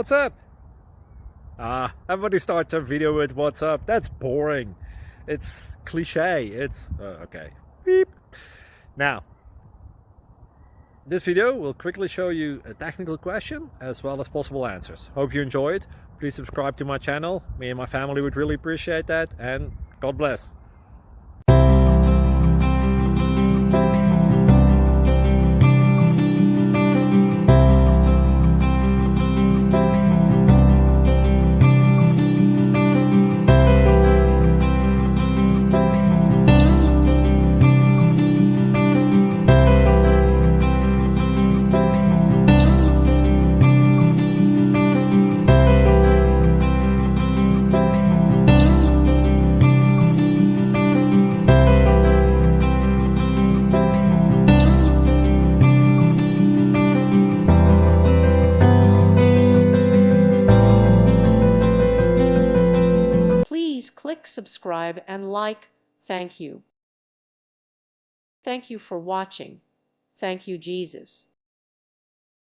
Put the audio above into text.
What's up? Everybody starts a video with what's up. That's boring. It's cliche. It's okay. Beep. Now, this video will quickly show you a technical question as well as possible answers. Hope you enjoyed. Please subscribe to my channel. Me and my family would really appreciate that, and God bless. Please click subscribe and like. Thank you. Thank you for watching. Thank you, Jesus.